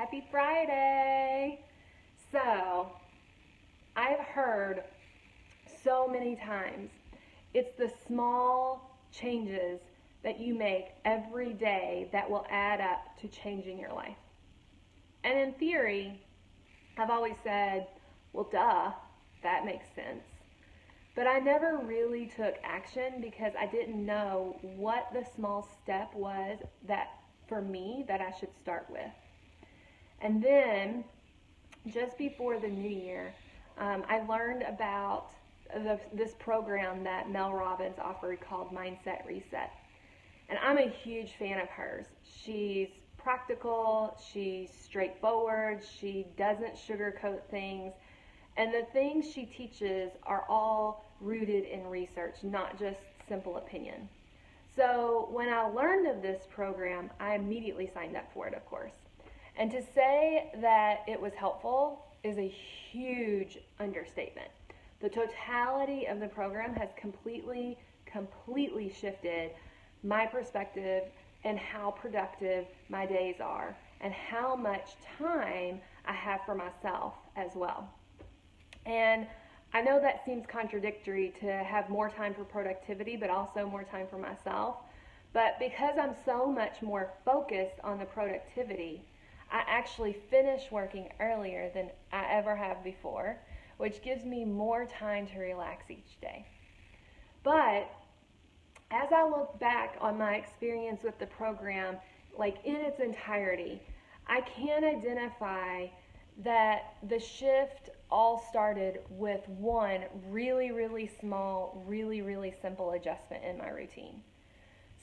Happy Friday! So, I've heard so many times it's the small changes that you make every day that will add up to changing your life. And in theory, I've always said, well, duh, that makes sense. But I never really took action because I didn't know what the small step was that for me that I should start with. And then just before the new year, I learned about this program that Mel Robbins offered called Mindset Reset. And I'm a huge fan of hers. She's practical, she's straightforward, she doesn't sugarcoat things, and the things she teaches are all rooted in research, not just simple opinion. So when I learned of this program, I immediately signed up for it, of course. And to say that it was helpful is a huge understatement. The totality of the program has completely shifted my perspective and how productive my days are and how much time I have for myself as well. And I know that seems contradictory to have more time for productivity but also more time for myself. But because I'm so much more focused on the productivity, I actually finish working earlier than I ever have before, which gives me more time to relax each day. But as I look back on my experience with the program, like in its entirety, I can identify that the shift all started with one really small, really simple adjustment in my routine.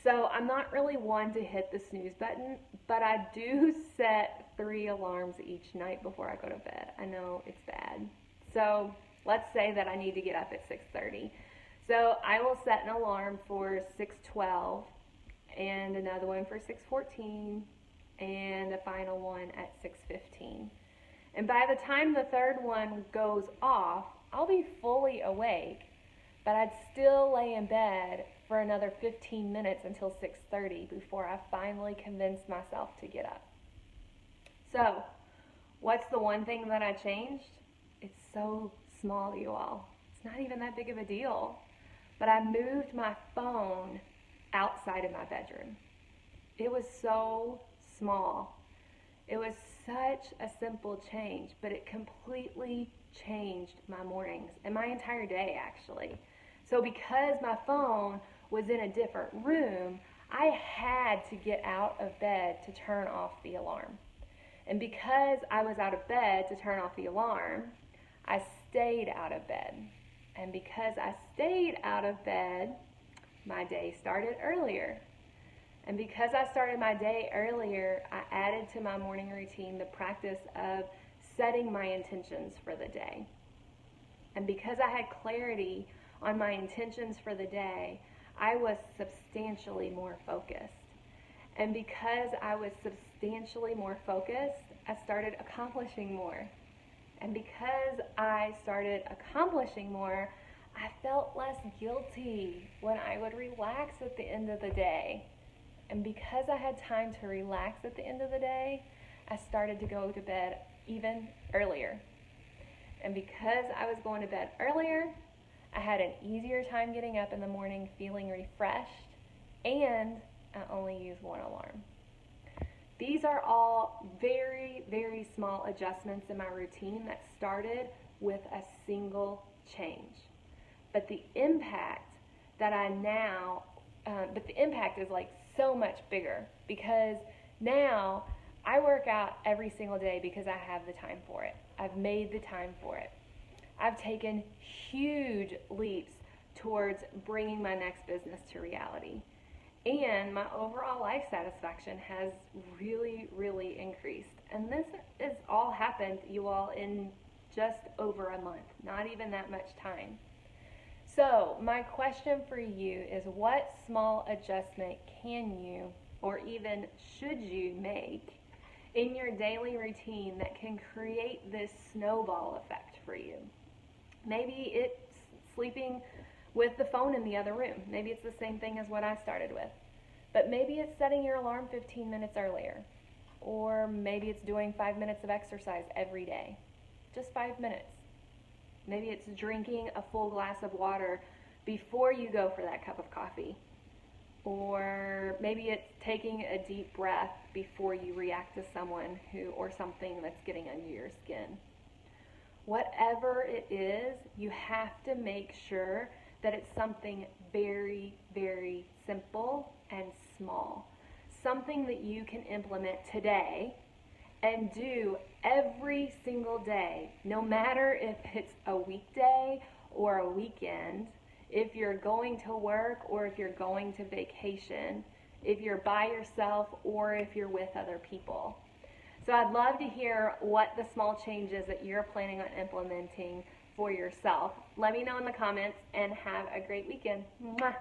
So I'm not really one to hit the snooze button, but I do set 3 alarms each night before I go to bed. I know it's bad. So let's say that I need to get up at 6:30. So I will set an alarm for 6:12 and another one for 6:14 and a final one at 6:15. And by the time the third one goes off, I'll be fully awake, but I'd still lay in bed for another 15 minutes until 6:30 before I finally convinced myself to get up. So, what's the one thing that I changed? It's so small, you all. It's not even that big of a deal. But I moved my phone outside of my bedroom. It was so small. It was such a simple change, but it completely changed my mornings and my entire day, actually. So because my phone was in a different room, I had to get out of bed to turn off the alarm. And because I was out of bed to turn off the alarm, I stayed out of bed. And because I stayed out of bed, my day started earlier. And because I started my day earlier, I added to my morning routine the practice of setting my intentions for the day. And because I had clarity on my intentions for the day, I was substantially more focused. And because I was substantially more focused, I started accomplishing more. And because I started accomplishing more, I felt less guilty when I would relax at the end of the day. And because I had time to relax at the end of the day, I started to go to bed even earlier. And because I was going to bed earlier, I had an easier time getting up in the morning feeling refreshed, and I only used one alarm. These are all very small adjustments in my routine that started with a single change. But the impact is like so much bigger because now I work out every single day because I have the time for it. I've made the time for it. I've taken huge leaps towards bringing my next business to reality. And my overall life satisfaction has really increased. And this has all happened, you all, in just over a month, not even that much time. So my question for you is, what small adjustment can you or even should you make in your daily routine that can create this snowball effect for you? Maybe it's sleeping with the phone in the other room. Maybe it's the same thing as what I started with. But maybe it's setting your alarm 15 minutes earlier. Or maybe it's doing 5 minutes of exercise every day. Just 5 minutes. Maybe it's drinking a full glass of water before you go for that cup of coffee. Or maybe it's taking a deep breath before you react to someone or something that's getting under your skin. Whatever it is, you have to make sure that it's something very, very simple and small. Something that you can implement today and do every single day, no matter if it's a weekday or a weekend, if you're going to work or if you're going to vacation, if you're by yourself or if you're with other people. So I'd love to hear what the small changes that you're planning on implementing for yourself. Let me know in the comments and have a great weekend. Mwah.